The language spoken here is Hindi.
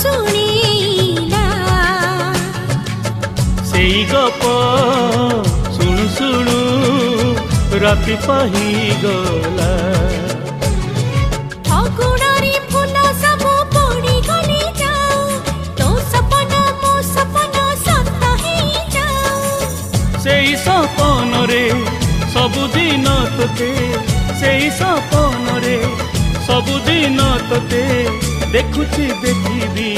शुणिला सेई गप शुणु शुणु राति पाही गला अगुणारी फूल सब पड़ी गली जाओ तो सपना मो सपना सत ही जाओ सेई सपन रे सबुदिन तोते सेई सपन रे सबुदिन तोते देखुची देखिबी